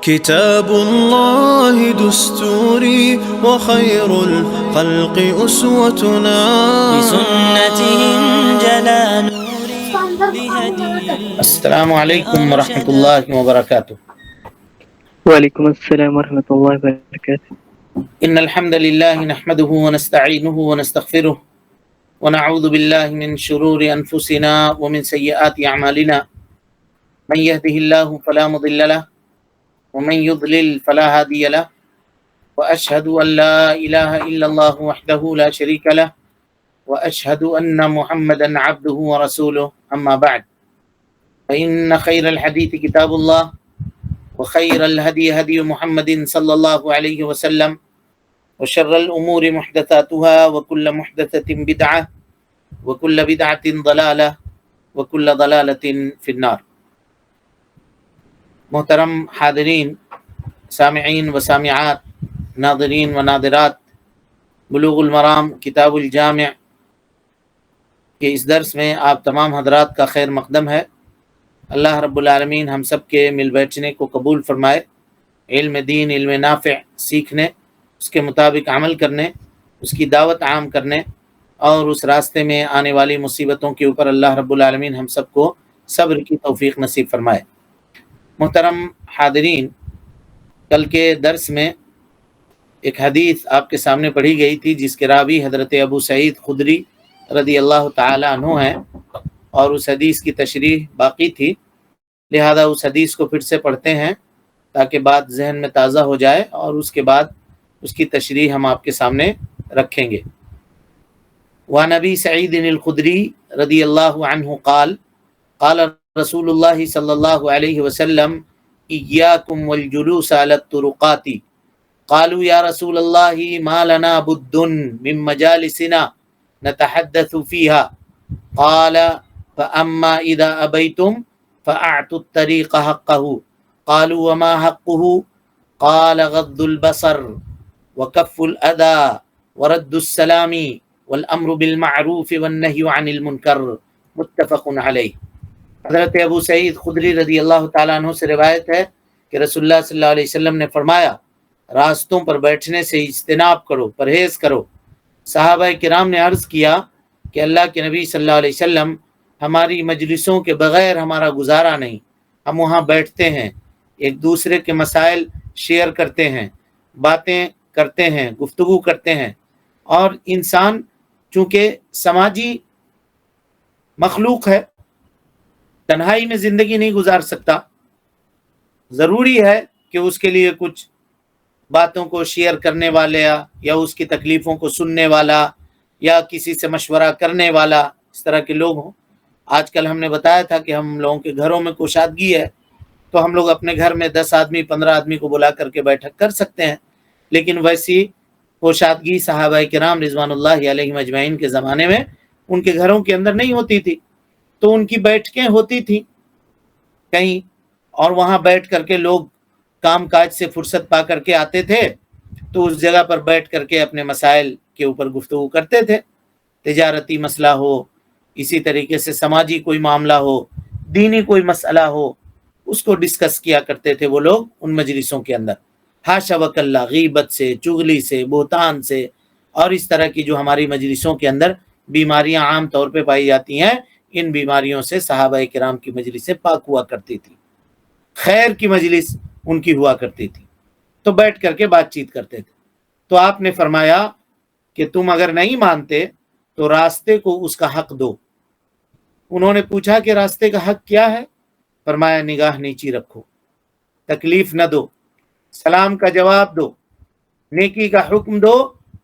كتاب الله دستوري وخير الخلق أسوتنا بسنته جلا نوري بهدي السلام علیکم ورحمۃ اللہ وبرکاتہ۔ وعلیکم السلام ورحمۃ اللہ وبرکاتہ۔ ان الحمد للہ نحمده ونستعینه ونستغفره ونعوذ باللہ من شرور انفسنا ومن سیئات اعمالنا من يهده الله فلا مضل له ومن يضلل فلا هادي له واشهد ان لا اله الا الله وحده لا شريك له واشهد ان محمدا عبده ورسوله اما بعد فان خير الحديث كتاب الله وخير الهدي هدي محمد صلى الله عليه وسلم وشر الأمور محدثاتها وكل محدثة بدعة وكل بدعة ضلالة وكل ضلالة في النار۔ محترم حاضرین، سامعین و سامعات، ناظرین و ناظرات، بلوغ المرام کتاب الجامع کے اس درس میں آپ تمام حضرات کا خیر مقدم ہے۔ اللہ رب العالمین ہم سب کے مل بیٹھنے کو قبول فرمائے، علم دین، علم نافع سیکھنے، اس کے مطابق عمل کرنے، اس کی دعوت عام کرنے اور اس راستے میں آنے والی مصیبتوں کے اوپر اللہ رب العالمین ہم سب کو صبر کی توفیق نصیب فرمائے۔ محترم حاضرین، کل کے درس میں ایک حدیث آپ کے سامنے پڑھی گئی تھی جس کے راوی حضرت ابو سعید خدری رضی اللہ تعالی عنہ ہیں، اور اس حدیث کی تشریح باقی تھی، لہذا اس حدیث کو پھر سے پڑھتے ہیں تاکہ بات ذہن میں تازہ ہو جائے، اور اس کے بعد اس کی تشریح ہم آپ کے سامنے رکھیں گے۔ وعن ابی سعید الخدری رضی اللہ عنہ قال قال رسول اللہ صلی اللہ علیہ وسلم ایاکم والجلوس علی الطرقات قالوا یا رسول اللہ ما لنا بد من مجالسنا نتحدث فیہا قال فأما اذا ابیتم فاعطوا الطریق حقہ قالوا وما حقہ قال غض البصر وکف الاذى ورد السلام والامر بالمعروف والنہی عن المنکر، متفق علیہ۔ حضرت ابو سعید خدری رضی اللہ تعالیٰ عنہ سے روایت ہے کہ رسول اللہ صلی اللہ علیہ وسلم نے فرمایا، راستوں پر بیٹھنے سے اجتناب کرو، پرہیز کرو۔ صحابہ کرام نے عرض کیا کہ اللہ کے نبی صلی اللہ علیہ وسلم، ہماری مجلسوں کے بغیر ہمارا گزارا نہیں، ہم وہاں بیٹھتے ہیں، ایک دوسرے کے مسائل شیئر کرتے ہیں، باتیں کرتے ہیں، گفتگو کرتے ہیں، اور انسان چونکہ سماجی مخلوق ہے، تنہائی میں زندگی نہیں گزار سکتا، ضروری ہے کہ اس کے لیے کچھ باتوں کو شیئر کرنے والا یا اس کی تکلیفوں کو سننے والا یا کسی سے مشورہ کرنے والا اس طرح کے لوگ ہوں۔ آج کل ہم نے بتایا تھا کہ ہم لوگوں کے گھروں میں کشادگی ہے، تو ہم لوگ اپنے گھر میں 10 آدمی 15 آدمی کو بلا کر کے بیٹھک کر سکتے ہیں، لیکن ویسی کوشادگی صحابہ کرام رضوان اللہ علیہم اجمعین کے زمانے میں ان کے گھروں کے اندر نہیں ہوتی تھی، تو ان کی بیٹھکیں ہوتی تھیں کہیں، اور وہاں بیٹھ کر کے لوگ کام کاج سے فرصت پا کر کے آتے تھے، تو اس جگہ پر بیٹھ کر کے اپنے مسائل کے اوپر گفتگو کرتے تھے، تجارتی مسئلہ ہو، اسی طریقے سے سماجی کوئی معاملہ ہو، دینی کوئی مسئلہ ہو، اس کو ڈسکس کیا کرتے تھے وہ لوگ ان مجلسوں کے اندر، حاشا وکلا غیبت سے، چغلی سے، بہتان سے، اور اس طرح کی جو ہماری مجلسوں کے اندر بیماریاں عام طور پہ پائی جاتی ہیں، ان بیماریوں سے صحابہ کرام کی مجلسیں پاک ہوا کرتی تھی، خیر کی مجلس ان کی ہوا کرتی تھی، تو بیٹھ کر کے بات چیت کرتے تھے۔ تو آپ نے فرمایا کہ تم اگر نہیں مانتے تو راستے کو اس کا حق دو۔ انہوں نے پوچھا کہ راستے کا حق کیا ہے؟ فرمایا نگاہ نیچی رکھو، تکلیف نہ دو، سلام کا جواب دو، نیکی کا حکم دو،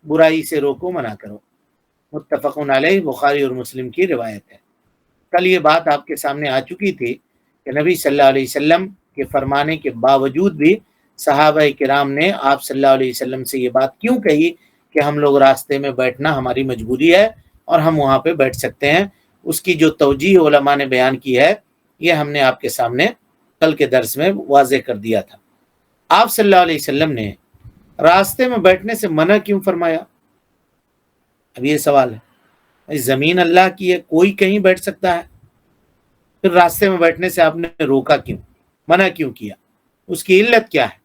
برائی سے روکو، منع کرو، متفق علیہ، بخاری اور مسلم کی روایت ہے۔ کل یہ بات آپ کے سامنے آ چکی تھی کہ نبی صلی اللہ علیہ وسلم کے فرمانے کے باوجود بھی صحابہ کرام نے آپ صلی اللہ علیہ وسلم سے یہ بات کیوں کہی کہ ہم لوگ راستے میں بیٹھنا ہماری مجبوری ہے اور ہم وہاں پہ بیٹھ سکتے ہیں، اس کی جو توجیہ علماء نے بیان کی ہے، یہ ہم نے آپ کے سامنے کل کے درس میں واضح کر دیا تھا۔ آپ صلی اللہ علیہ وسلم نے راستے میں بیٹھنے سے منع کیوں فرمایا؟ اب یہ سوال ہے، زمین اللہ کی ہے، کوئی کہیں بیٹھ سکتا ہے، پھر راستے میں بیٹھنے سے آپ نے روکا کیوں، منع کیوں کیا؟ اس کی علت کیا ہے؟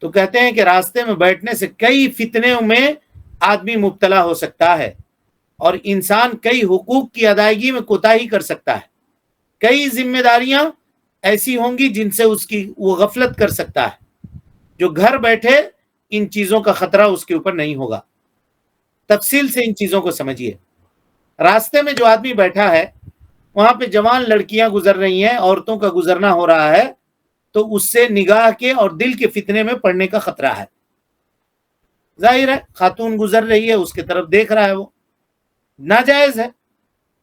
تو کہتے ہیں کہ راستے میں بیٹھنے سے کئی فتنوں میں آدمی مبتلا ہو سکتا ہے، اور انسان کئی حقوق کی ادائیگی میں کوتاہی کر سکتا ہے، کئی ذمہ داریاں ایسی ہوں گی جن سے اس کی وہ غفلت کر سکتا ہے۔ جو گھر بیٹھے ان چیزوں کا خطرہ اس کے اوپر نہیں ہوگا۔ تفصیل سے ان چیزوں کو سمجھیے۔ راستے میں جو آدمی بیٹھا ہے، وہاں پہ جوان لڑکیاں گزر رہی ہیں، عورتوں کا گزرنا ہو رہا ہے، تو اس سے نگاہ کے اور دل کے فتنے میں پڑنے کا خطرہ ہے۔ ظاہر ہے خاتون گزر رہی ہے، اس کی طرف دیکھ رہا ہے، وہ ناجائز ہے،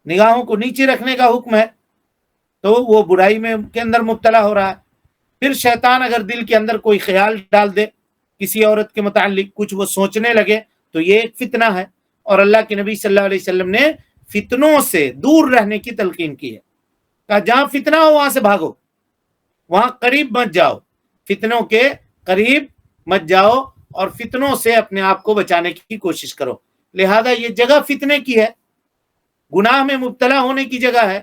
نگاہوں کو نیچے رکھنے کا حکم ہے، تو وہ برائی میں کے اندر مبتلا ہو رہا ہے۔ پھر شیطان اگر دل کے اندر کوئی خیال ڈال دے کسی عورت کے متعلق، کچھ وہ سوچنے لگے، تو یہ ایک فتنہ ہے، اور اللہ کے نبی صلی اللہ علیہ وسلم نے فتنوں سے دور رہنے کی تلقین کی ہے۔ کہا جہاں فتنہ ہو وہاں سے بھاگو، وہاں قریب مت جاؤ، فتنوں کے قریب مت جاؤ، اور فتنوں سے اپنے آپ کو بچانے کی کوشش کرو۔ لہذا یہ جگہ فتنے کی ہے، گناہ میں مبتلا ہونے کی جگہ ہے،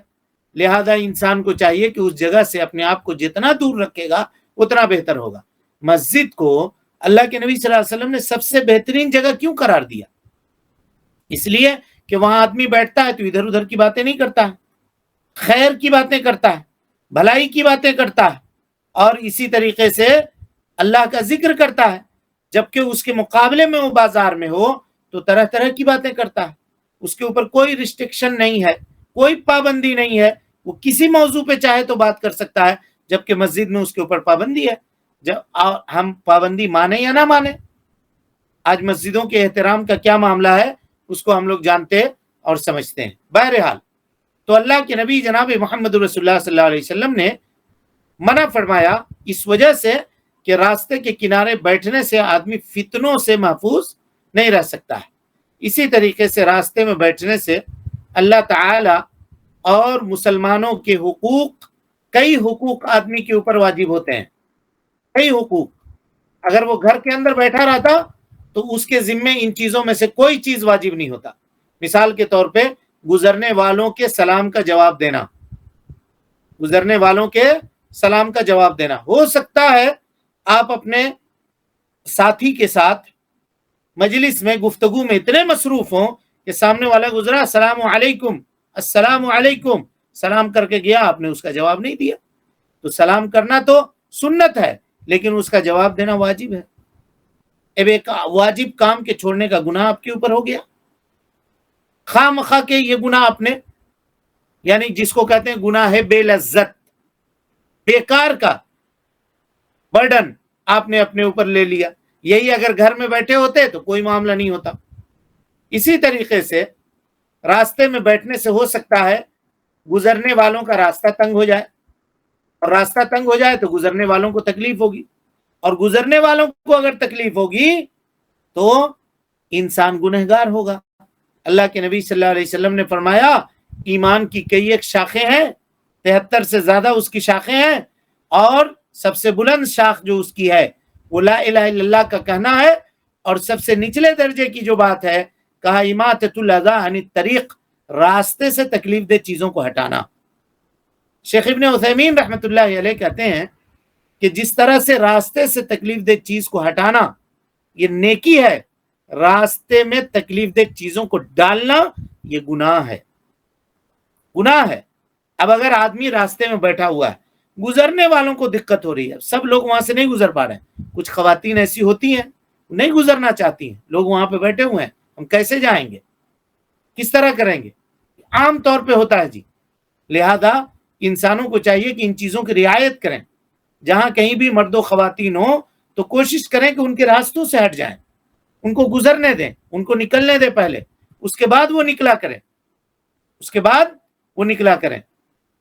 لہذا انسان کو چاہیے کہ اس جگہ سے اپنے آپ کو جتنا دور رکھے گا اتنا بہتر ہوگا۔ مسجد کو اللہ کے نبی صلی اللہ علیہ وسلم نے سب سے بہترین جگہ کیوں قرار دیا؟ اس لیے کہ وہاں آدمی بیٹھتا ہے تو ادھر ادھر کی باتیں نہیں کرتا ہے، خیر کی باتیں کرتا ہے، بھلائی کی باتیں کرتا ہے، اور اسی طریقے سے اللہ کا ذکر کرتا ہے۔ جبکہ اس کے مقابلے میں وہ بازار میں ہو تو طرح طرح کی باتیں کرتا ہے، اس کے اوپر کوئی ریسٹرکشن نہیں ہے، کوئی پابندی نہیں ہے، وہ کسی موضوع پہ چاہے تو بات کر سکتا ہے، جبکہ مسجد میں اس کے اوپر پابندی ہے۔ جب ہم پابندی مانیں یا نہ مانیں، آج مسجدوں کے احترام کا کیا معاملہ ہے اس کو ہم لوگ جانتے اور سمجھتے ہیں۔ بہرحال تو اللہ کے نبی جناب محمد رسول اللہ صلی اللہ علیہ وسلم نے منع فرمایا اس وجہ سے کہ راستے کے کنارے بیٹھنے سے آدمی فتنوں سے محفوظ نہیں رہ سکتا ہے۔ اسی طریقے سے راستے میں بیٹھنے سے اللہ تعالی اور مسلمانوں کے حقوق، کئی حقوق آدمی کے اوپر واجب ہوتے ہیں، کئی حقوق۔ اگر وہ گھر کے اندر بیٹھا رہتا تو اس کے ذمے ان چیزوں میں سے کوئی چیز واجب نہیں ہوتا۔ مثال کے طور پہ گزرنے والوں کے سلام کا جواب دینا، گزرنے والوں کے سلام کا جواب دینا۔ ہو سکتا ہے آپ اپنے ساتھی کے ساتھ مجلس میں گفتگو میں اتنے مصروف ہوں کہ سامنے والا گزرا، السلام علیکم، السلام علیکم، سلام کر کے گیا، آپ نے اس کا جواب نہیں دیا۔ تو سلام کرنا تو سنت ہے، لیکن اس کا جواب دینا واجب ہے۔ اب ایک واجب کام کے چھوڑنے کا گناہ آپ کے اوپر ہو گیا، خواہ مخواہ کے یہ گناہ آپ نے، یعنی جس کو کہتے ہیں گناہ ہے بے لذت، بیکار کا برڈن آپ نے اپنے اوپر لے لیا۔ یہی اگر گھر میں بیٹھے ہوتے تو کوئی معاملہ نہیں ہوتا۔ اسی طریقے سے راستے میں بیٹھنے سے ہو سکتا ہے گزرنے والوں کا راستہ تنگ ہو جائے، اور راستہ تنگ ہو جائے تو گزرنے والوں کو تکلیف ہوگی، اور گزرنے والوں کو اگر تکلیف ہوگی تو انسان گنہگار ہوگا۔ اللہ کے نبی صلی اللہ علیہ وسلم نے فرمایا ایمان کی کئی ایک شاخیں ہیں، 73 سے زیادہ اس کی شاخیں ہیں، اور سب سے بلند شاخ جو اس کی ہے وہ لا الہ الا اللہ کا کہنا ہے، اور سب سے نچلے درجے کی جو بات ہے کہا اماطۃ الاذی عن الطریق، راستے سے تکلیف دہ چیزوں کو ہٹانا۔ شیخ ابن عثیمین رحمۃ اللہ علیہ کہتے ہیں کہ جس طرح سے راستے سے تکلیف دہ چیز کو ہٹانا یہ نیکی ہے، راستے میں تکلیف دہ چیزوں کو ڈالنا یہ گناہ ہے، گناہ ہے۔ اب اگر آدمی راستے میں بیٹھا ہوا ہے، گزرنے والوں کو دقت ہو رہی ہے، سب لوگ وہاں سے نہیں گزر پا رہے ہیں، کچھ خواتین ایسی ہوتی ہیں نہیں گزرنا چاہتی ہیں، لوگ وہاں پہ بیٹھے ہوئے ہیں، ہم کیسے جائیں گے، کس طرح کریں گے؟ عام طور پہ ہوتا ہے جی۔ لہذا انسانوں کو چاہیے کہ ان چیزوں کی رعایت کریں، جہاں کہیں بھی مرد و خواتین ہوں تو کوشش کریں کہ ان کے راستوں سے ہٹ جائیں، ان کو گزرنے دیں، ان کو نکلنے دیں پہلے، اس کے بعد وہ نکلا کریں، اس کے بعد وہ نکلا کریں۔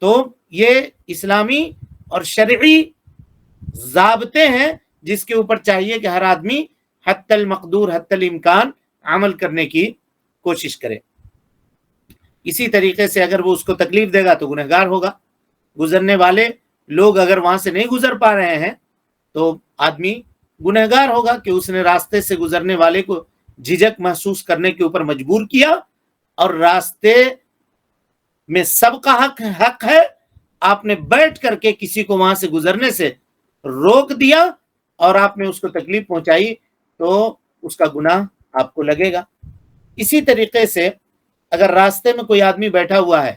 تو یہ اسلامی اور شرعی ضابطے ہیں جس کے اوپر چاہیے کہ ہر آدمی حتی المقدور، حتی الامکان عمل کرنے کی کوشش کرے۔ اسی طریقے سے اگر وہ اس کو تکلیف دے گا تو گنہگار ہوگا۔ گزرنے والے لوگ اگر وہاں سے نہیں گزر پا رہے ہیں تو آدمی گنہگار ہوگا کہ اس نے راستے سے گزرنے والے کو جھجک محسوس کرنے کے اوپر مجبور کیا، اور راستے میں سب کا حق ہے، آپ نے بیٹھ کر کے کسی کو وہاں سے گزرنے سے روک دیا اور آپ نے اس کو تکلیف پہنچائی تو اس کا گناہ آپ کو لگے گا۔ اسی طریقے سے اگر راستے میں کوئی آدمی بیٹھا ہوا ہے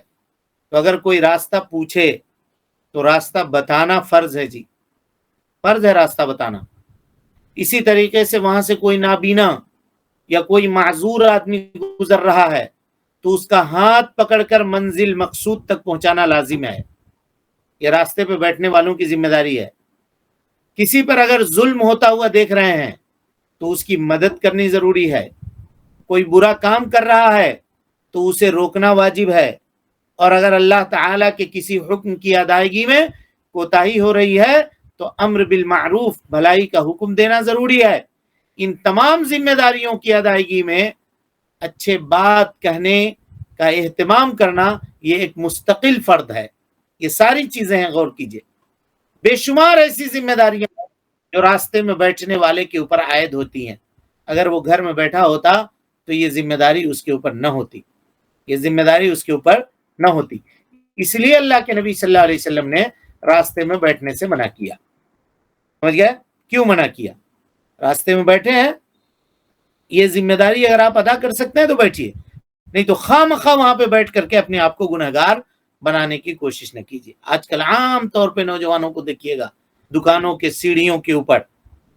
تو اگر کوئی راستہ پوچھے تو راستہ بتانا فرض ہے جی، فرض ہے راستہ بتانا۔ اسی طریقے سے وہاں سے کوئی نابینا یا کوئی معذور آدمی گزر رہا ہے تو اس کا ہاتھ پکڑ کر منزل مقصود تک پہنچانا لازم ہے، یہ راستے پہ بیٹھنے والوں کی ذمہ داری ہے۔ کسی پر اگر ظلم ہوتا ہوا دیکھ رہے ہیں تو اس کی مدد کرنی ضروری ہے، کوئی برا کام کر رہا ہے تو اسے روکنا واجب ہے، اور اگر اللہ تعالیٰ کے کسی حکم کی ادائیگی میں کوتاہی ہو رہی ہے تو امر بالمعروف، بھلائی کا حکم دینا ضروری ہے۔ ان تمام ذمہ داریوں کی ادائیگی میں اچھے بات کہنے کا اہتمام کرنا یہ ایک مستقل فرد ہے۔ یہ ساری چیزیں ہیں، غور کیجئے، بے شمار ایسی ذمہ داریاں ہیں جو راستے میں بیٹھنے والے کے اوپر عائد ہوتی ہیں۔ اگر وہ گھر میں بیٹھا ہوتا تو یہ ذمہ داری اس کے اوپر نہ ہوتی، یہ ذمہ داری اس کے اوپر نہ ہوتی۔ اس لیے اللہ کے نبی صلی اللہ علیہ وسلم نے راستے میں بیٹھنے سے منع کیا۔ سمجھ گئے کیوں منع کیا؟ راستے میں بیٹھے ہیں، یہ ذمہ داری اگر آپ ادا کر سکتے ہیں تو بیٹھیے، نہیں تو خواہ مخواہ وہاں پہ بیٹھ کر کے اپنے آپ کو گنہگار بنانے کی کوشش نہ کیجیے۔ آج کل عام طور پہ نوجوانوں کو دیکھیے گا، دکانوں کے سیڑھیوں کے اوپر،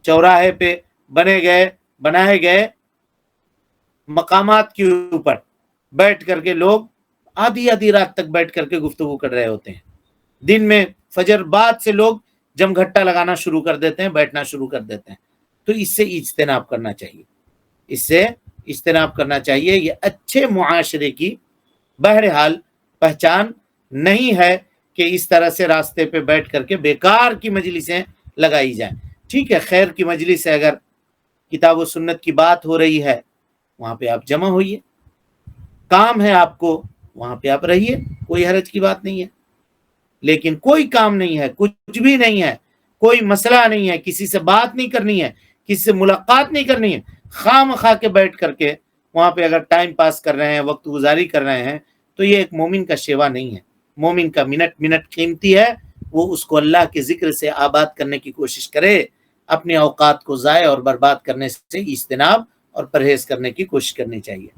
چوراہے پہ بنائے گئے مقامات کے اوپر بیٹھ کر کے لوگ آدھی رات تک بیٹھ کر کے گفتگو کر رہے ہوتے ہیں۔ دن میں فجر بعد سے لوگ جم گھٹا لگانا شروع کر دیتے ہیں، بیٹھنا شروع کر دیتے ہیں۔ تو اس سے اجتناب کرنا چاہیے، اس سے اجتناب کرنا چاہیے۔ یہ اچھے معاشرے کی بہرحال پہچان نہیں ہے کہ اس طرح سے راستے پہ بیٹھ کر کے بیکار کی مجلسیں لگائی جائیں۔ ٹھیک ہے، خیر کی مجلس ہے، اگر کتاب و سنت کی بات ہو رہی ہے وہاں پہ آپ جمع ہوئیے، کام ہے آپ کو وہاں پہ آپ رہیے، کوئی حرج کی بات نہیں ہے۔ لیکن کوئی کام نہیں ہے، کچھ بھی نہیں ہے، کوئی مسئلہ نہیں ہے، کسی سے بات نہیں کرنی ہے، کسی سے ملاقات نہیں کرنی ہے، خواہ مخواہ کے بیٹھ کر کے وہاں پہ اگر ٹائم پاس کر رہے ہیں، وقت گزاری کر رہے ہیں، تو یہ ایک مومن کا شیوا نہیں ہے۔ مومن کا منٹ قیمتی ہے، وہ اس کو اللہ کے ذکر سے آباد کرنے کی کوشش کرے، اپنے اوقات کو ضائع اور برباد کرنے سے اجتناب اور پرہیز کرنے کی کوشش کرنی چاہیے۔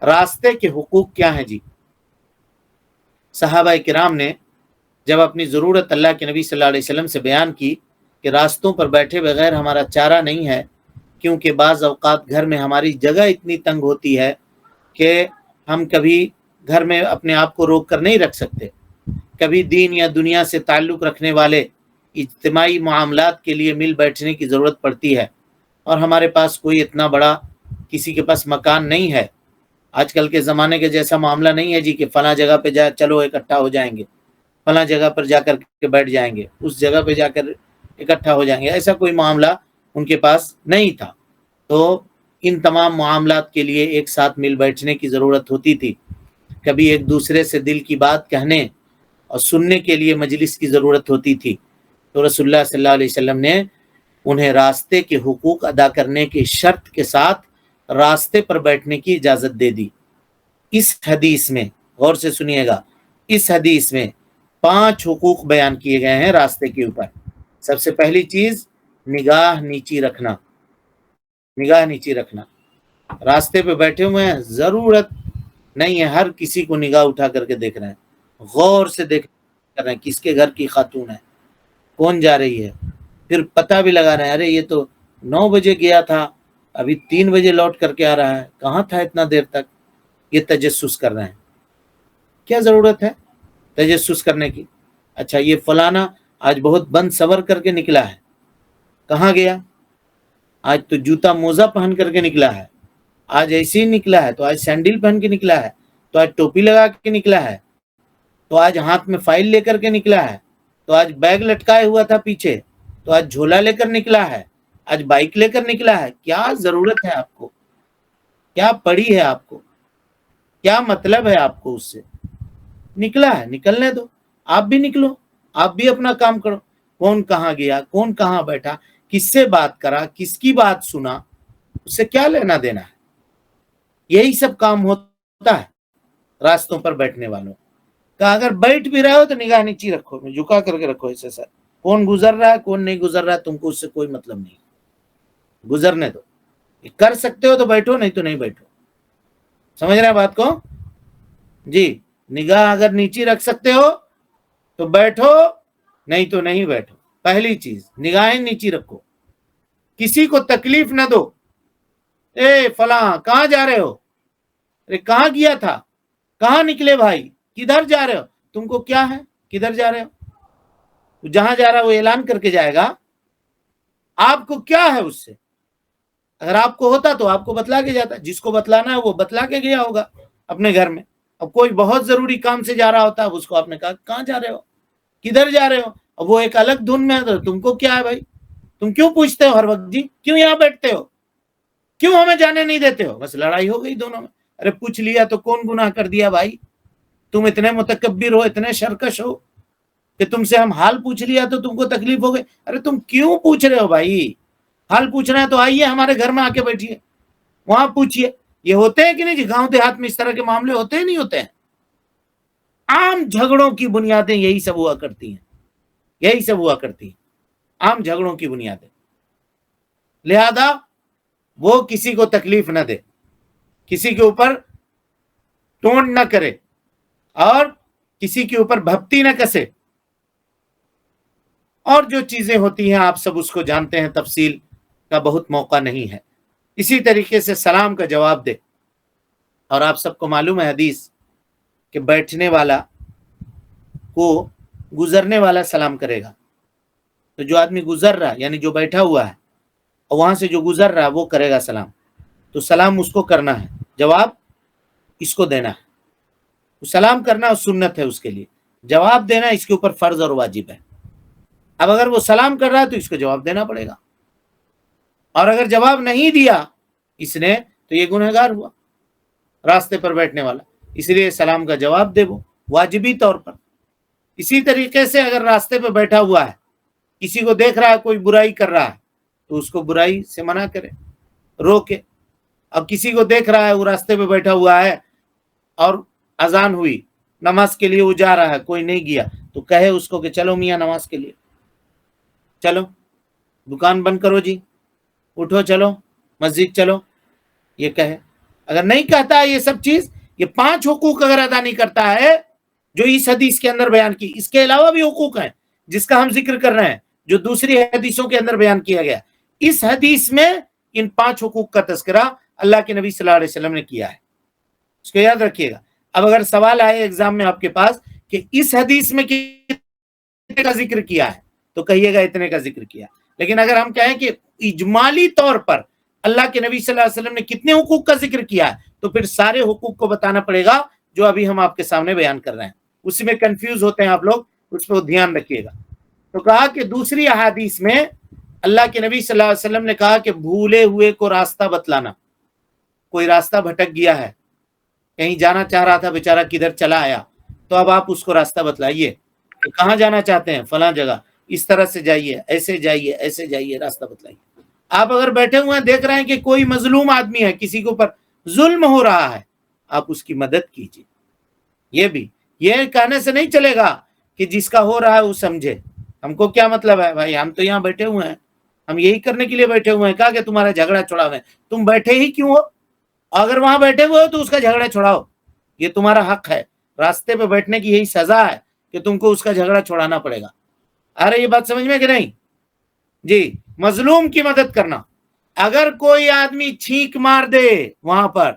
راستے کے حقوق کیا ہیں جی؟ صحابہ کرام نے جب اپنی ضرورت اللہ کے نبی صلی اللہ علیہ وسلم سے بیان کی کہ راستوں پر بیٹھے بغیر ہمارا چارہ نہیں ہے، کیونکہ بعض اوقات گھر میں ہماری جگہ اتنی تنگ ہوتی ہے کہ ہم کبھی گھر میں اپنے آپ کو روک کر نہیں رکھ سکتے، کبھی دین یا دنیا سے تعلق رکھنے والے اجتماعی معاملات کے لیے مل بیٹھنے کی ضرورت پڑتی ہے، اور ہمارے پاس کوئی اتنا بڑا کسی کے پاس مکان نہیں ہے۔ آج کل کے زمانے کے جیسا معاملہ نہیں ہے جی کہ فلاں جگہ پہ چلو اکٹھا ہو جائیں گے، فلاں جگہ پر جا کر کے بیٹھ جائیں گے، اس جگہ پہ جا کر اکٹھا ہو جائیں گے، ایسا کوئی معاملہ ان کے پاس نہیں تھا۔ تو ان تمام معاملات کے لیے ایک ساتھ مل بیٹھنے کی ضرورت ہوتی تھی، کبھی ایک دوسرے سے دل کی بات کہنے اور سننے کے لیے مجلس کی ضرورت ہوتی تھی۔ تو رسول اللہ صلی اللہ علیہ وسلم نے انہیں راستے کے حقوق ادا کرنے کی شرط کے ساتھ راستے پر بیٹھنے کی اجازت دے دی۔ اس حدیث میں غور سے سنیے گا، اس حدیث میں 5 حقوق بیان کیے گئے ہیں راستے کے اوپر۔ سب سے پہلی چیز نگاہ نیچی رکھنا، نگاہ نیچی رکھنا۔ راستے پہ بیٹھے ہوئے ہیں، ضرورت نہیں ہے ہر کسی کو نگاہ اٹھا کر کے دیکھ رہے ہیں، غور سے دیکھ رہے ہیں کس کے گھر کی خاتون ہے، کون جا رہی ہے، پھر پتہ بھی لگا رہے ہیں ارے یہ تو 9 بجے گیا تھا، ابھی 3 بجے لوٹ کر کے آ رہا ہے، کہاں تھا اتنا دیر تک۔ یہ تجسس کر رہے ہیں۔ کیا ضرورت ہے تجسس کرنے کی؟ اچھا یہ فلانا آج بہت بند سور کر کے نکلا ہے، کہاں گیا؟ آج تو جوتا موزہ پہن کر کے نکلا ہے، آج ایسے ہی نکلا ہے، تو آج سینڈل پہن کے نکلا ہے، تو آج ٹوپی لگا کے نکلا ہے، تو آج ہاتھ میں فائل لے کر کے نکلا ہے، تو آج بیگ لٹکائے ہوا تھا پیچھے، تو آج جھولا لے کر نکلا ہے، آج بائک لے کر نکلا ہے۔ کیا ضرورت ہے آپ کو؟ کیا پڑی ہے آپ کو؟ کیا مطلب ہے آپ کو اس سے؟ نکلا ہے، نکلنے دو، آپ بھی نکلو، آپ بھی اپنا کام کرو۔ کون کہاں گیا، کون کہاں بیٹھا، کس سے بات کرا، کس کی بات سنا، اس سے کیا لینا دینا ہے؟ یہی سب کام ہوتا ہے راستوں پر بیٹھنے والوں کا۔ اگر بیٹھ بھی رہے ہو تو نگاہ نیچی رکھو، جھکا کر کے رکھو اسے سر، کون گزر رہا ہے کون نہیں گزر رہا ہے تم کو اس سے کوئی مطلب نہیں، گزرنے دو. کر سکتے ہو تو بیٹھو، نہیں تو نہیں بیٹھو. سمجھ رہے ہیں بات کو؟ جی، نگاہ اگر نیچی رکھ سکتے ہو تو بیٹھو، نہیں تو نہیں بیٹھو. پہلی چیز نگاہیں نیچی رکھو، کسی کو تکلیف نہ دو. اے فلاں کہاں جا رہے ہو، ارے کہاں گیا تھا، کہاں نکلے بھائی، کدھر جا رہے ہو، تم کو کیا ہے، کدھر جا رہے ہو. جہاں جا رہا ہے وہ اعلان کر کے جائے گا، آپ کو کیا ہے اس سے. اگر آپ کو ہوتا تو آپ کو بتلا کے جاتا، جس کو بتلانا ہے وہ بتلا کے گیا ہوگا اپنے گھر میں. اب کوئی بہت ضروری کام سے جا رہا ہوتا ہے، اس کو آپ نے کہا کہاں جا رہے ہو، کدھر جا رہے ہو. اب وہ ایک الگ دھن میں ہے تو تم کو کیا ہے بھائی، تم کیوں پوچھتے ہو ہر وقت، جی کیوں یہاں بیٹھتے ہو، کیوں ہمیں جانے نہیں دیتے ہو. بس لڑائی ہو گئی دونوں میں. ارے پوچھ لیا تو کون گناہ کر دیا بھائی، تم اتنے متکبر ہو، اتنے شرکش ہو کہ تم سے ہم حال پوچھ لیا تو تم کو تکلیف ہو گئی. ارے تم کیوں پوچھ رہے ہو بھائی، حال پوچھنا ہے تو آئیے ہمارے گھر میں آ کے بیٹھیے، وہاں پوچھیے. یہ ہوتے ہیں کہ نہیں جی، گاؤں دیہات میں اس طرح کے معاملے ہوتے ہیں نہیں ہوتے ہیں. عام جھگڑوں کی بنیادیں یہی سب ہوا کرتی ہیں، یہی سب ہوا کرتی ہیں عام جھگڑوں کی بنیادیں. لہذا وہ کسی کو تکلیف نہ دے، کسی کے اوپر ٹونٹ نہ کرے، اور کسی کے اوپر بھپتی نہ کسے. اور جو چیزیں ہوتی ہیں آپ سب اس کو جانتے ہیں، تفصیل کا بہت موقع نہیں ہے. اسی طریقے سے سلام کا جواب دے. اور آپ سب کو معلوم ہے حدیث کہ بیٹھنے والا کو گزرنے والا سلام کرے گا. تو جو آدمی گزر رہا یعنی جو بیٹھا ہوا ہے اور وہاں سے جو گزر رہا وہ کرے گا سلام، تو سلام اس کو کرنا ہے، جواب اس کو دینا ہے. سلام کرنا سنت ہے اس کے لیے، جواب دینا اس کے اوپر فرض اور واجب ہے. اب اگر وہ سلام کر رہا ہے تو اس کو جواب دینا پڑے گا، اور اگر جواب نہیں دیا اس نے تو یہ گنہگار ہوا، راستے پر بیٹھنے والا. اس لیے سلام کا جواب دے وہ واجبی طور پر. اسی طریقے سے اگر راستے پہ بیٹھا ہوا ہے، کسی کو دیکھ رہا ہے کوئی برائی کر رہا ہے تو اس کو برائی سے منع کرے، روکے. اب کسی کو دیکھ رہا ہے وہ راستے پہ بیٹھا ہوا ہے اور اذان ہوئی، نماز کے لیے وہ جا رہا ہے، کوئی نہیں گیا تو کہے اس کو کہ چلو میاں نماز کے لیے، چلو دکان بند کرو جی، اٹھو چلو مسجد چلو، یہ کہے. اگر نہیں کہتا ہے یہ سب چیز، یہ 5 حقوق اگر ادا نہیں کرتا ہے جو اس حدیث کے اندر بیان کی، اس کے علاوہ بھی حقوق ہیں جس کا ہم ذکر کر رہے ہیں جو دوسری حدیثوں کے اندر بیان کیا گیا. اس حدیث میں ان 5 حقوق کا تذکرہ اللہ کے نبی صلی اللہ علیہ وسلم نے کیا ہے، اس کو یاد رکھیے گا. اب اگر سوال آئے ایگزام میں آپ کے پاس کہ اس حدیث میں کتنے کا ذکر کیا ہے تو کہیے گا اتنے کا ذکر کیا. لیکن اگر ہم کہیں کہ اجمالی طور پر اللہ کے نبی صلی اللہ علیہ وسلم نے کتنے حقوق کا ذکر کیا ہے تو پھر سارے حقوق کو بتانا پڑے گا جو ابھی ہم آپ کے سامنے بیان کر رہے ہیں. اسی میں کنفیوز ہوتے ہیں آپ لوگ، اس پہ دھیان رکھیے گا. تو کہا کہ دوسری احادیث میں اللہ کے نبی صلی اللہ علیہ وسلم نے کہا کہ بھولے ہوئے کو راستہ بتلانا. کوئی راستہ بھٹک گیا ہے، کہیں جانا چاہ رہا تھا بیچارہ کدھر چلا آیا، تو اب آپ اس کو راستہ بتلائیے کہ کہاں جانا چاہتے ہیں، فلاں جگہ، اس طرح سے جائیے، ایسے جائیے، ایسے جائیے، راستہ بتلائیے. آپ اگر بیٹھے ہوئے ہیں دیکھ رہے ہیں کہ کوئی مظلوم آدمی ہے، کسی کے اوپر ظلم ہو رہا ہے، آپ اس کی مدد کیجیے. یہ بھی یہ کہنے سے نہیں چلے گا کہ جس کا ہو رہا ہے وہ سمجھے. ہم کو کیا مطلب ہے بھائی، ہم تو یہاں بیٹھے ہوئے ہیں، ہم یہی کرنے کے لیے بیٹھے ہوئے ہیں. کہا کہ تمہارا جھگڑا چھڑا ہوئے، تم بیٹھے ہی کیوں ہو؟ اگر وہاں بیٹھے ہوئے ہو تو اس کا جھگڑا چھڑاؤ، یہ تمہارا حق ہے. راستے پہ بیٹھنے کی یہی سزا ہے کہ تم کو اس کا جھگڑا چھڑانا پڑے گا. ارے یہ بات سمجھ میں کہ نہیں جی؟ مظلوم کی مدد کرنا. اگر کوئی آدمی چھینک مار دے وہاں پر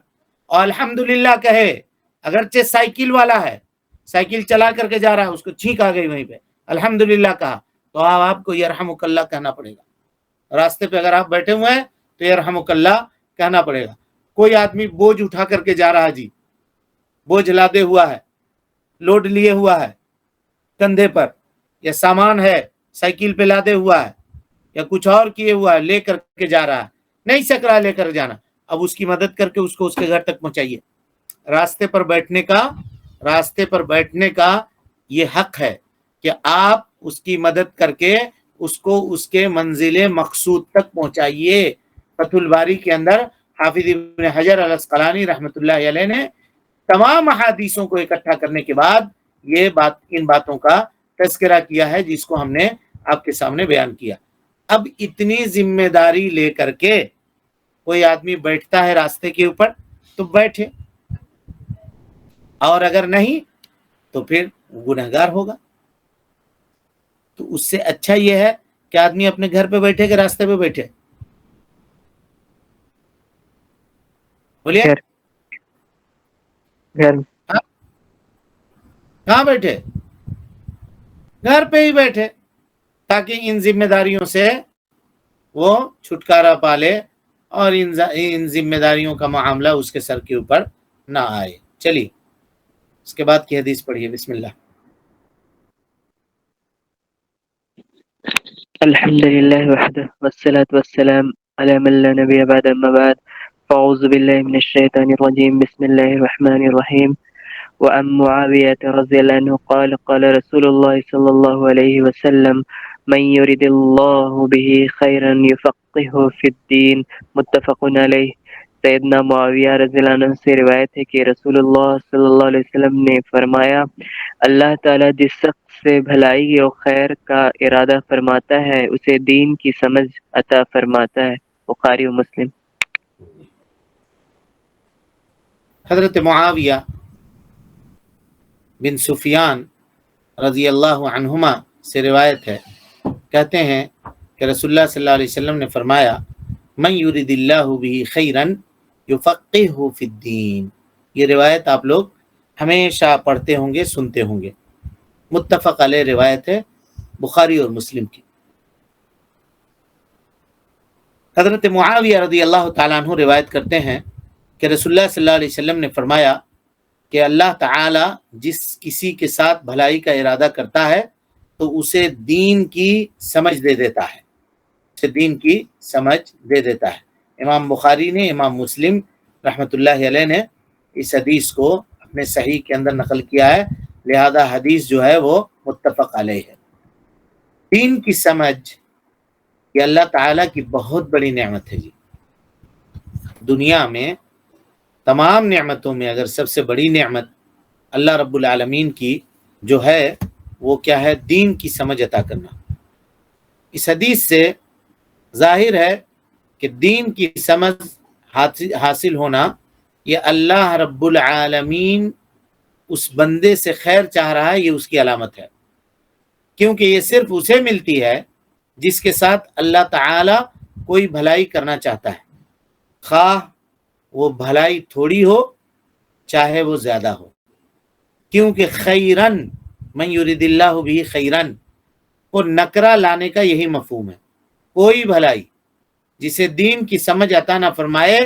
اور الحمدللہ کہے، اگرچہ سائیکل والا ہے، سائیکل چلا کر کے جا رہا ہے، اس کو چھینک آ گئی وہیں پہ، الحمدللہ کہا، تو آپ کو یرحمک اللہ کہنا پڑے گا. راستے پہ اگر آپ بیٹھے ہوئے ہیں تو یرحمک اللہ کہنا پڑے گا. کوئی آدمی بوجھ اٹھا کر کے جا رہا ہے جی، بوجھ لادے ہوا ہے، لوڈ لیے ہوا ہے کندھے پر، یا سامان ہے سائیکل پہ لادے ہوا ہے، یا کچھ اور کیے ہوا ہے، لے کر کے جا رہا ہے، نہیں سک رہا لے کر جانا، اب اس کی مدد کر کے اس کو اس کے گھر تک پہنچائیے. راستے پر بیٹھنے کا یہ حق ہے کہ آپ اس کی مدد کر کے اس کو اس کے منزل مقصود تک پہنچائیے. فتح الباری کے اندر حافظ ابن حجر العسقلانی رحمۃ اللہ علیہ نے تمام احادیثوں کو اکٹھا کرنے کے بعد ان باتوں کا تذکرہ کیا ہے جس کو ہم نے آپ کے سامنے بیان کیا۔ اب اتنی ذمہ داری لے کر کے کوئی آدمی بیٹھتا ہے راستے کے اوپر تو بیٹھے، اور اگر نہیں تو پھر گنہگار ہوگا۔ تو اس سے اچھا یہ ہے کہ آدمی اپنے گھر پہ بیٹھے کہ راستے پہ بیٹھے؟ بولیے گھر گھر کہاں بیٹھے؟ گھر پہ ہی بیٹھے، تاکہ ان ذمہ داریوں سے وہ چھٹکارا پالے اور ان ذمہ داریوں کا معاملہ اس کے سر کے اوپر نہ آئے۔ چلیے اس کے بعد کی حدیث پڑھیے، بسم اللہ۔ الحمد لله وحده والصلاة والسلام على من لا نبي بعد أما بعد فأعوذ بالله من الشيطان الرجيم بسم الله الرحمن الرحيم وعن معاوية رضي الله عنه قال قال رسول الله صلى الله عليه وسلم من يرد الله به خيرا يفقهه في الدين متفق عليه۔ سیدنا معاویہ رضی اللہ عنہ سے روایت ہے کہ رسول اللہ صلی اللہ علیہ وسلم نے فرمایا، اللہ تعالیٰ جس شخص سے بھلائی اور خیر کا ارادہ فرماتا ہے اسے دین کی سمجھ عطا فرماتا ہے۔ بخاری و مسلم۔ حضرت معاویہ بن سفیان رضی اللہ عنہما سے روایت ہے، کہتے ہیں کہ رسول اللہ صلی اللہ علیہ وسلم نے فرمایا، من یرید اللہ بہ خیرا یفقہہ فی الدین۔ یہ روایت آپ لوگ ہمیشہ پڑھتے ہوں گے، سنتے ہوں گے، متفق علیہ روایت ہے بخاری اور مسلم کی۔ حضرت معاویہ رضی اللہ تعالیٰ عنہ روایت کرتے ہیں کہ رسول اللہ صلی اللہ علیہ وسلم نے فرمایا کہ اللہ تعالیٰ جس کسی کے ساتھ بھلائی کا ارادہ کرتا ہے تو اسے دین کی سمجھ دے دیتا ہے، اسے دین کی سمجھ دے دیتا ہے۔ امام بخاری نے، امام مسلم رحمۃ اللہ علیہ نے اس حدیث کو اپنے صحیح کے اندر نقل کیا ہے، لہذا حدیث جو ہے وہ متفق علیہ ہے۔ دین کی سمجھ یہ اللہ تعالیٰ کی بہت بڑی نعمت ہے جی۔ دنیا میں تمام نعمتوں میں اگر سب سے بڑی نعمت اللہ رب العالمین کی جو ہے وہ کیا ہے؟ دین کی سمجھ عطا کرنا۔ اس حدیث سے ظاہر ہے کہ دین کی سمجھ حاصل ہونا یہ اللہ رب العالمین اس بندے سے خیر چاہ رہا ہے، یہ اس کی علامت ہے، کیونکہ یہ صرف اسے ملتی ہے جس کے ساتھ اللہ تعالی کوئی بھلائی کرنا چاہتا ہے، خواہ وہ بھلائی تھوڑی ہو چاہے وہ زیادہ ہو، کیونکہ خیرن من یرید اللہ بھی خیرن اور نکرہ لانے کا یہی مفہوم ہے۔ کوئی بھلائی جسے دین کی سمجھ عطا نہ فرمائے،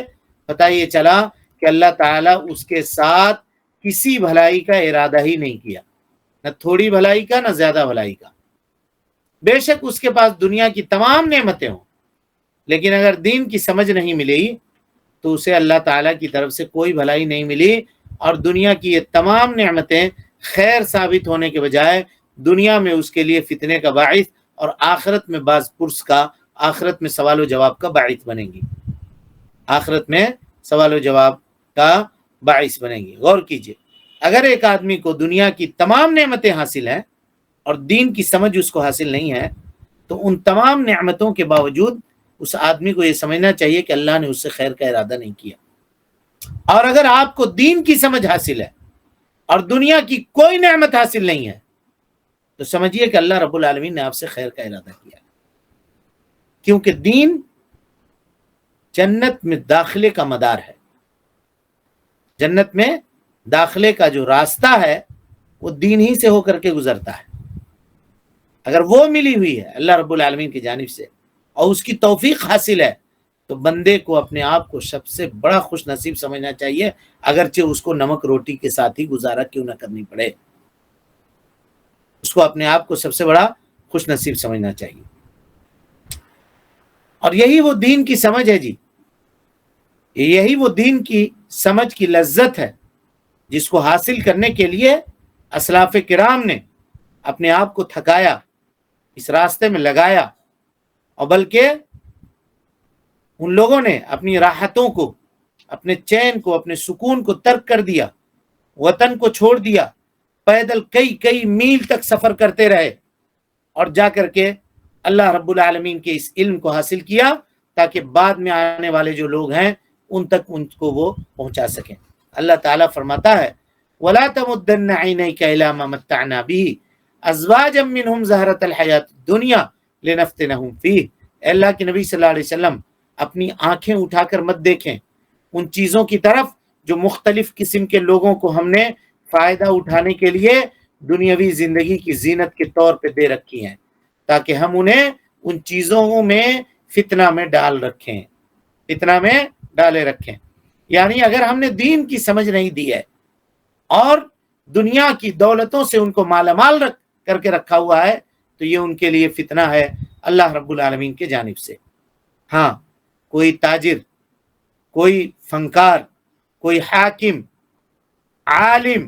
پتہ یہ چلا کہ اللہ تعالیٰ اس کے ساتھ کسی بھلائی کا ارادہ ہی نہیں کیا، نہ تھوڑی بھلائی کا نہ زیادہ بھلائی کا۔ بے شک اس کے پاس دنیا کی تمام نعمتیں ہوں، لیکن اگر دین کی سمجھ نہیں ملی تو اسے اللہ تعالیٰ کی طرف سے کوئی بھلائی نہیں ملی، اور دنیا کی یہ تمام نعمتیں خیر ثابت ہونے کے بجائے دنیا میں اس کے لیے فتنے کا باعث اور آخرت میں باز پرس کا، آخرت میں سوال و جواب کا باعث بنیں گی، آخرت میں سوال و جواب کا باعث بنیں گی۔ غور کیجئے، اگر ایک آدمی کو دنیا کی تمام نعمتیں حاصل ہیں اور دین کی سمجھ اس کو حاصل نہیں ہے، تو ان تمام نعمتوں کے باوجود اس آدمی کو یہ سمجھنا چاہیے کہ اللہ نے اس سے خیر کا ارادہ نہیں کیا۔ اور اگر آپ کو دین کی سمجھ حاصل ہے اور دنیا کی کوئی نعمت حاصل نہیں ہے تو سمجھیے کہ اللہ رب العالمین نے آپ سے خیر کا ارادہ کیا، کیونکہ دین جنت میں داخلے کا مدار ہے، جنت میں داخلے کا جو راستہ ہے وہ دین ہی سے ہو کر کے گزرتا ہے۔ اگر وہ ملی ہوئی ہے اللہ رب العالمین کی جانب سے اور اس کی توفیق حاصل ہے تو بندے کو اپنے آپ کو سب سے بڑا خوش نصیب سمجھنا چاہیے، اگرچہ اس کو نمک روٹی کے ساتھ ہی گزارا کیوں نہ کرنی پڑے، اس کو اپنے آپ کو سب سے بڑا خوش نصیب سمجھنا چاہیے۔ اور یہی وہ دین کی سمجھ ہے جی، یہی وہ دین کی سمجھ کی لذت ہے جس کو حاصل کرنے کے لیے اسلاف کرام نے اپنے آپ کو تھکایا، اس راستے میں لگایا، اور بلکہ ان لوگوں نے اپنی راحتوں کو، اپنے چین کو، اپنے سکون کو ترک کر دیا، وطن کو چھوڑ دیا، پیدل کئی میل تک سفر کرتے رہے اور جا کر کے اللہ رب العالمین کے اس علم کو حاصل کیا تاکہ بعد میں آنے والے جو لوگ ہیں ان تک ان کو وہ پہنچا سکیں۔ اللہ تعالیٰ فرماتا ہے وَلَا تَمُدَّنَّ عَيْنَيْكَ إِلَىٰ مَا مَتَّعْنَا بِهِ أَزْوَاجًا مِّنْهُمْ زَهْرَةَ الْحَيَاةِ الدُّنْيَا لِنَفْتِنَهُمْ فِيهِ۔ اے اللہ کے نبی صلی اللہ علیہ وسلم اپنی آنکھیں اٹھا کر مت دیکھیں ان چیزوں کی طرف جو مختلف قسم کے لوگوں کو ہم نے فائدہ اٹھانے کے لیے دنیاوی زندگی کی زینت کے طور پہ دے رکھی ہیں، تاکہ ہم انہیں ان چیزوں میں فتنہ میں ڈال رکھیں، فتنہ میں ڈالے رکھیں۔ یعنی اگر ہم نے دین کی سمجھ نہیں دی ہے اور دنیا کی دولتوں سے ان کو مالا مال کر کے رکھا ہوا ہے تو یہ ان کے لیے فتنہ ہے اللہ رب العالمین کے جانب سے۔ ہاں، کوئی تاجر، کوئی فنکار، کوئی حاکم، عالم،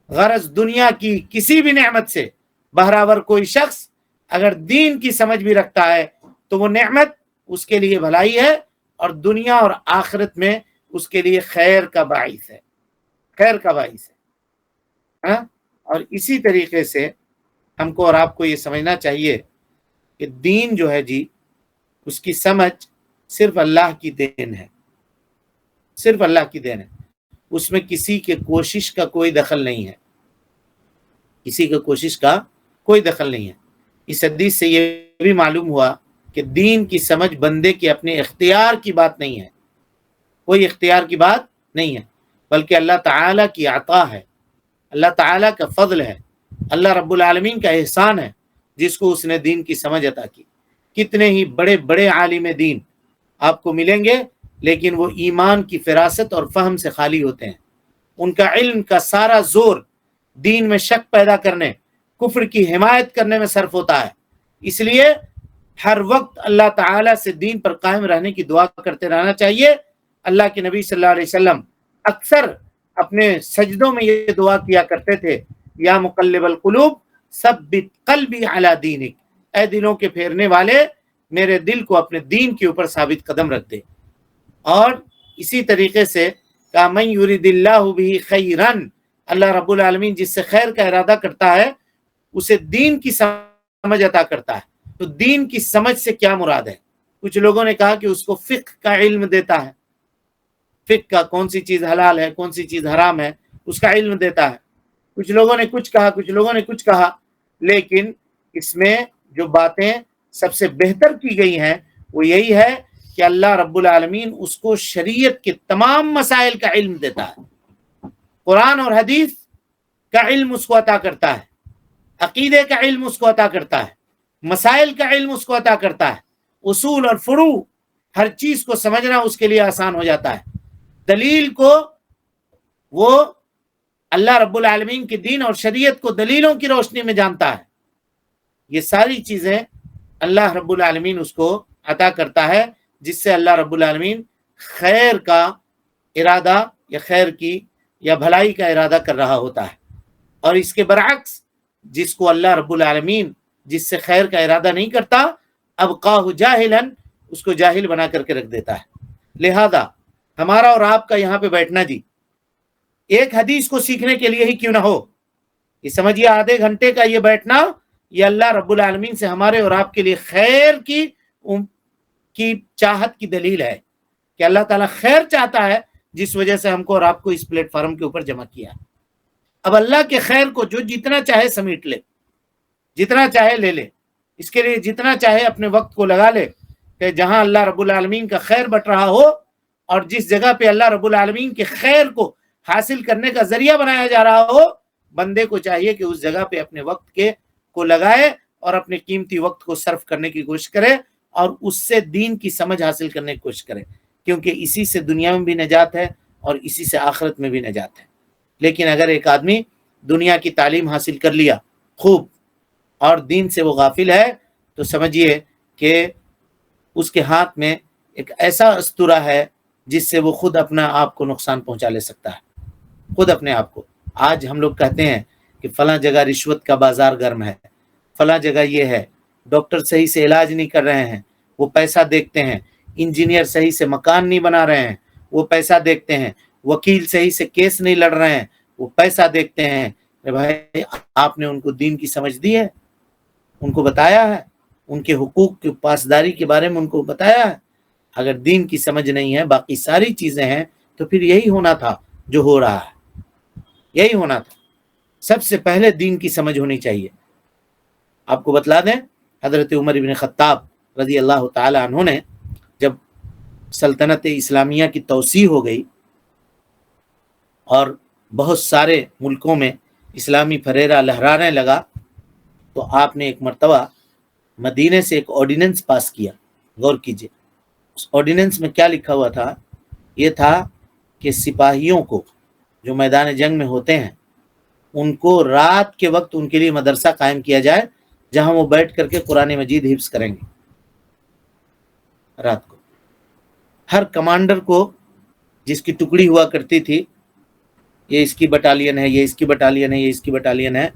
غرض دنیا کی کسی بھی نعمت سے بہراور کوئی شخص اگر دین کی سمجھ بھی رکھتا ہے تو وہ نعمت اس کے لیے بھلائی ہے اور دنیا اور آخرت میں اس کے لیے خیر کا باعث ہے، خیر کا باعث ہے۔ ہاں، اور اسی طریقے سے ہم کو اور آپ کو یہ سمجھنا چاہیے کہ دین جو ہے جی اس کی سمجھ صرف اللہ کی دین ہے، صرف اللہ کی دین ہے، اس میں کسی کے کوشش کا کوئی دخل نہیں ہے، کسی کے کوشش کا کوئی دخل نہیں ہے۔ اس حدیث سے یہ بھی معلوم ہوا کہ دین کی سمجھ بندے کے اپنے اختیار کی بات نہیں ہے، کوئی اختیار کی بات نہیں ہے، بلکہ اللہ تعالیٰ کی عطا ہے، اللہ تعالیٰ کا فضل ہے، اللہ رب العالمین کا احسان ہے جس کو اس نے دین کی سمجھ عطا کی۔ کتنے ہی بڑے بڑے عالم دین آپ کو ملیں گے لیکن وہ ایمان کی فراست اور فہم سے خالی ہوتے ہیں، ان کا علم کا سارا زور دین میں شک پیدا کرنے، کفر کی حمایت کرنے میں صرف ہوتا ہے۔ اس لیے ہر وقت اللہ تعالیٰ سے دین پر قائم رہنے کی دعا کرتے رہنا چاہیے۔ اللہ کے نبی صلی اللہ علیہ وسلم اکثر اپنے سجدوں میں یہ دعا کیا کرتے تھے، یا مقلب القلوب ثبت قلبی علی دینک، اے دلوں کے پھیرنے والے میرے دل کو اپنے دین کے اوپر ثابت قدم رکھ دے۔ اور اسی طریقے سے کہ من یرید اللہ بہ خیرا، اللہ رب العالمین جس سے خیر کا ارادہ کرتا ہے اسے دین کی سمجھ عطا کرتا ہے۔ تو دین کی سمجھ سے کیا مراد ہے؟ کچھ لوگوں نے کہا کہ اس کو فقہ کا علم دیتا ہے، فقہ کا کون سی چیز حلال ہے کون سی چیز حرام ہے اس کا علم دیتا ہے۔ کچھ لوگوں نے کچھ کہا، کچھ لوگوں نے کچھ کہا، لیکن اس میں جو باتیں سب سے بہتر کی گئی ہیں وہ یہی ہے کہ اللہ رب العالمین اس کو شریعت کے تمام مسائل کا علم دیتا ہے، قرآن اور حدیث کا علم اس کو عطا کرتا ہے، عقیدے کا علم اس کو عطا کرتا ہے، مسائل کا علم اس کو عطا کرتا ہے، اصول اور فروع ہر چیز کو سمجھنا اس کے لیے آسان ہو جاتا ہے۔ دلیل کو وہ اللہ رب العالمین کے دین اور شریعت کو دلیلوں کی روشنی میں جانتا ہے۔ یہ ساری چیزیں اللہ رب العالمین اس کو عطا کرتا ہے جس سے اللہ رب العالمین خیر کا ارادہ یا خیر کی یا بھلائی کا ارادہ کر رہا ہوتا ہے، اور اس کے برعکس جس کو اللہ رب العالمین جس سے خیر کا ارادہ نہیں کرتا ابقاہ جاہلا، اس کو جاہل بنا کر کے رکھ دیتا ہے۔ لہذا ہمارا اور آپ کا یہاں پہ بیٹھنا جی ایک حدیث کو سیکھنے کے لیے ہی کیوں نہ ہو، یہ سمجھیے آدھے گھنٹے کا یہ بیٹھنا یہ اللہ رب العالمین سے ہمارے اور آپ کے لیے خیر کی چاہت کی دلیل ہے کہ اللہ تعالیٰ خیر چاہتا ہے جس وجہ سے ہم کو اور آپ کو اس پلیٹ فارم کے اوپر جمع کیا۔ اب اللہ کے خیر کو جو جتنا چاہے سمیٹ لے، جتنا چاہے لے لے، اس کے لیے جتنا چاہے اپنے وقت کو لگا لے کہ جہاں اللہ رب العالمین کا خیر بٹ رہا ہو اور جس جگہ پہ اللہ رب العالمین کے خیر کو حاصل کرنے کا ذریعہ بنایا جا رہا ہو، بندے کو چاہیے کہ اس جگہ پہ اپنے وقت کو لگائے اور اپنے قیمتی وقت کو صرف کرنے کی کوشش کرے اور اس سے دین کی سمجھ حاصل کرنے کی کوشش کرے، کیونکہ اسی سے دنیا میں بھی نجات ہے اور اسی سے آخرت میں بھی نجات ہے۔ لیکن اگر ایک آدمی دنیا کی تعلیم حاصل کر لیا خوب اور دین سے وہ غافل ہے تو سمجھیے کہ اس کے ہاتھ میں ایک ایسا استورا ہے جس سے وہ خود اپنا آپ کو نقصان پہنچا لے سکتا ہے، خود اپنے آپ کو۔ آج ہم لوگ کہتے ہیں کہ فلاں جگہ رشوت کا بازار گرم ہے، فلاں جگہ یہ ہے، ڈاکٹر صحیح سے علاج نہیں کر رہے ہیں وہ پیسہ دیکھتے ہیں، انجینئر صحیح سے مکان نہیں بنا رہے ہیں وہ پیسہ دیکھتے ہیں، وکیل صحیح سے کیس نہیں لڑ رہے ہیں وہ پیسہ دیکھتے ہیں۔ بھائی آپ نے ان کو دین کی سمجھ دی ہے، ان کو بتایا ہے، ان کے حقوق کی پاسداری کے بارے میں ان کو بتایا ہے؟ اگر دین کی سمجھ نہیں ہے، باقی ساری چیزیں ہیں، تو پھر یہی ہونا تھا جو ہو رہا ہے، یہی ہونا تھا۔ سب سے پہلے دین کی سمجھ ہونی چاہیے۔ آپ کو بتلا دیں، حضرت عمر بن خطاب رضی اللہ تعالی عنہ نے جب سلطنت اسلامیہ کی توسیع ہو گئی اور بہت سارے ملکوں میں اسلامی پھریرا لہرانے لگا، تو آپ نے ایک مرتبہ مدینے سے ایک آرڈیننس پاس کیا۔ غور کیجئے، اس آرڈیننس میں کیا لکھا ہوا تھا؟ یہ تھا کہ سپاہیوں کو جو میدان جنگ میں ہوتے ہیں، ان کو رات کے وقت ان کے لیے مدرسہ قائم کیا جائے، جہاں وہ بیٹھ کر کے قرآن مجید حفظ کریں گے رات کو۔ ہر کمانڈر کو، جس کی ٹکڑی ہوا کرتی تھی، یہ اس کی بٹالین ہے، یہ اس کی بٹالین ہے، یہ اس کی بٹالین ہے،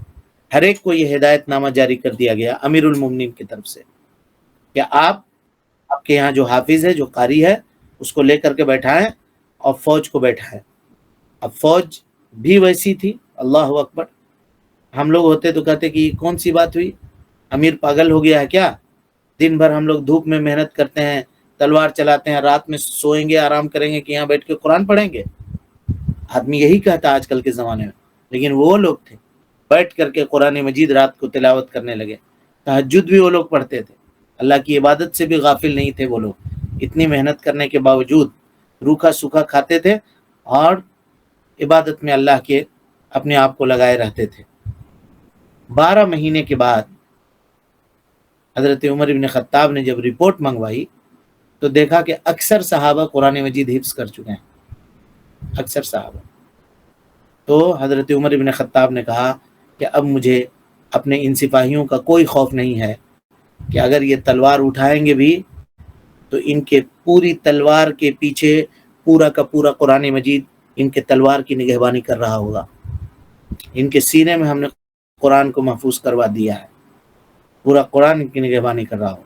ہر ایک کو یہ ہدایت نامہ جاری کر دیا گیا امیر المومنین کی طرف سے کہ آپ کے یہاں جو حافظ ہے، جو قاری ہے، اس کو لے کر کے بیٹھائیں اور فوج کو بیٹھائیں۔ اب فوج بھی ویسی تھی، اللہ اکبر۔ ہم لوگ ہوتے تو کہتے کہ یہ کون سی بات ہوئی، امیر پاگل ہو گیا ہے کیا؟ دن بھر ہم لوگ دھوپ میں محنت کرتے ہیں، تلوار چلاتے ہیں، رات میں سوئیں گے، آرام کریں گے کہ یہاں بیٹھ کے قرآن پڑھیں گے؟ آدمی یہی کہتا آج کل کے زمانے میں، لیکن وہ لوگ تھے بیٹھ کر کے قرآن مجید رات کو تلاوت کرنے لگے۔ تہجد بھی وہ لوگ پڑھتے تھے، اللہ کی عبادت سے بھی غافل نہیں تھے وہ لوگ۔ اتنی محنت کرنے کے باوجود روکھا سوکھا کھاتے تھے اور عبادت میں اللہ کے اپنے آپ کو لگائے رہتے تھے۔ 12 مہینے کے بعد حضرت عمر بن خطاب نے جب رپورٹ منگوائی تو دیکھا کہ اکثر صحابہ قرآن مجید حفظ کر چکے ہیں، اکثر صحابہ۔ تو حضرت عمر بن خطاب نے کہا کہ اب مجھے اپنے ان سپاہیوں کا کوئی خوف نہیں ہے کہ اگر یہ تلوار اٹھائیں گے بھی تو ان کے پوری تلوار کے پیچھے پورا کا پورا قرآن مجید ان کے تلوار کی نگہبانی کر رہا ہوگا۔ ان کے سینے میں ہم نے قرآن کو محفوظ کروا دیا ہے، پورا قرآن کی نگہبانی کر رہا ہو۔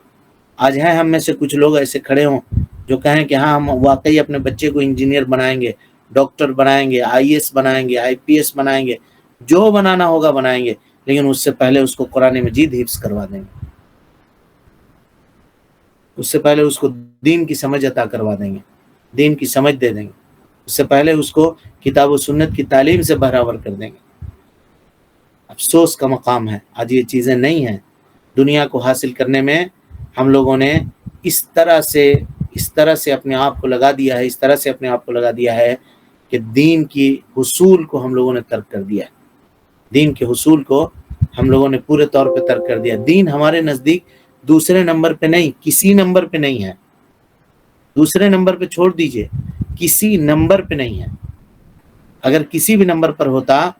آج ہیں ہم میں سے کچھ لوگ ایسے کھڑے ہوں جو کہیں کہ ہاں ہم واقعی اپنے بچے کو انجینئر بنائیں گے، ڈاکٹر بنائیں گے، IAS بنائیں گے، IPS بنائیں گے، جو بنانا ہوگا بنائیں گے، لیکن اس سے پہلے اس کو قرآن مجید حفظ کروا دیں گے، اس سے پہلے اس کو دین کی سمجھ عطا کروا دیں گے، دین کی سمجھ دے دیں گے، اس سے پہلے اس کو کتاب و سنت کی تعلیم سے بہراور کر دیں گے۔ افسوس کا مقام ہے، آج یہ چیزیں نہیں ہیں۔ دنیا کو حاصل کرنے میں ہم لوگوں نے اس طرح سے اپنے آپ کو لگا دیا ہے کہ دین کی حصول کو ہم لوگوں نے ترک کر دیا ہے۔ دین کے حصول کو ہم لوگوں نے پورے طور پہ ترک کر دیا۔ دین ہمارے نزدیک دوسرے نمبر پہ نہیں، کسی نمبر پہ نہیں ہے، دوسرے نمبر پہ چھوڑ دیجئے، کسی نمبر پہ نہیں ہے۔ اگر کسی بھی نمبر پر ہوتا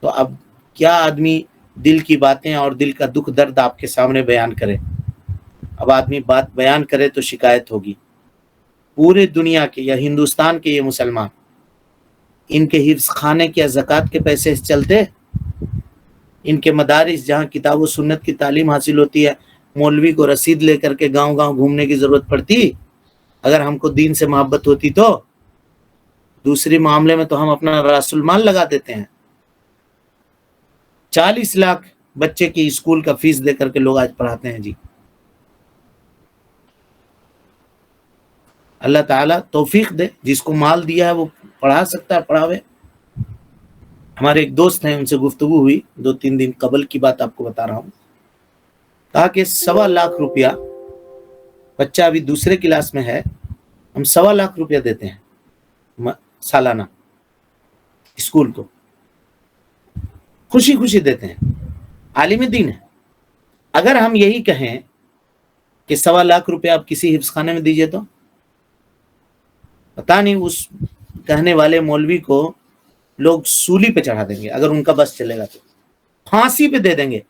تو اب کیا آدمی دل کی باتیں اور دل کا دکھ درد آپ کے سامنے بیان کرے؟ اب آدمی بات بیان کرے تو شکایت ہوگی۔ پورے دنیا کے یا ہندوستان کے یہ مسلمان، ان کے حفظ خانے کیا زکوٰۃ کے پیسے چلتے؟ ان کے مدارس جہاں کتاب و سنت کی تعلیم حاصل ہوتی ہے، مولوی کو رسید لے کر کے گاؤں گاؤں گھومنے کی ضرورت پڑتی؟ اگر ہم کو دین سے محبت ہوتی تو دوسری معاملے میں تو ہم اپنا راس المال لگا دیتے ہیں۔ 40 لاکھ بچے کی اسکول کا فیس دے کر کے لوگ آج پڑھاتے ہیں جی۔ اللہ تعالیٰ توفیق دے، جس کو مال دیا ہے وہ پڑھا سکتا ہے، پڑھاوے۔ ہمارے ایک دوست ہیں، ان سے گفتگو ہوئی 2-3 دن قبل کی بات آپ کو بتا رہا ہوں۔ کہا کہ 1.25 لاکھ روپیہ، بچہ ابھی دوسرے کلاس میں ہے، ہم 1.25 لاکھ روپیہ دیتے ہیں سالانہ اسکول کو، خوشی خوشی دیتے ہیں، عالم دین ہے۔ اگر ہم یہی کہیں کہ 1.25 لاکھ روپیہ آپ کسی حفظ خانے میں دیجئے تو پتہ نہیں اس کہنے والے مولوی کو لوگ سولی پہ چڑھا دیں گے، اگر ان کا بس چلے گا تو پھانسی پہ دے دیں گے،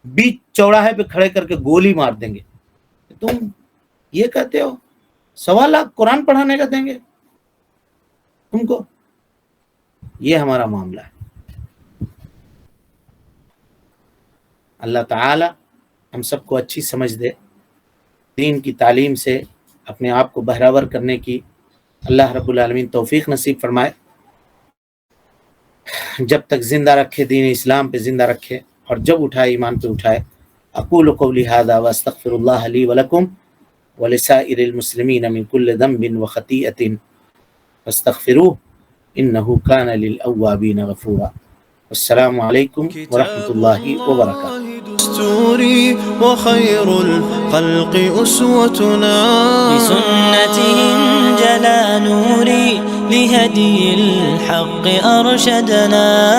بیچ چوراہے پہ کھڑے کر کے گولی مار دیں گے۔ تم یہ کہتے ہو 1.25 لاکھ قرآن پڑھانے کا دیں گے تم کو؟ یہ ہمارا معاملہ ہے۔ اللہ تعالی ہم سب کو اچھی سمجھ دے، دین کی تعلیم سے اپنے آپ کو بہراور کرنے کی اللہ رب العالمین توفیق نصیب فرمائے۔ جب تک زندہ رکھے دین اسلام پہ زندہ رکھے، اور جب اٹھائے ایمان پہ اٹھائے۔ اقول قولی هذا واستغفر الله لي ولكم ولسائر المسلمين من كل ذنب وخطيئة فاستغفروه انه كان للأوابين غفورا. السلام علیکم ورحمۃ اللہ وبرکاتہ. دستوري وخير الخلق أسوتنا بسنته جلا نوري لهدي الحق أرشدنا.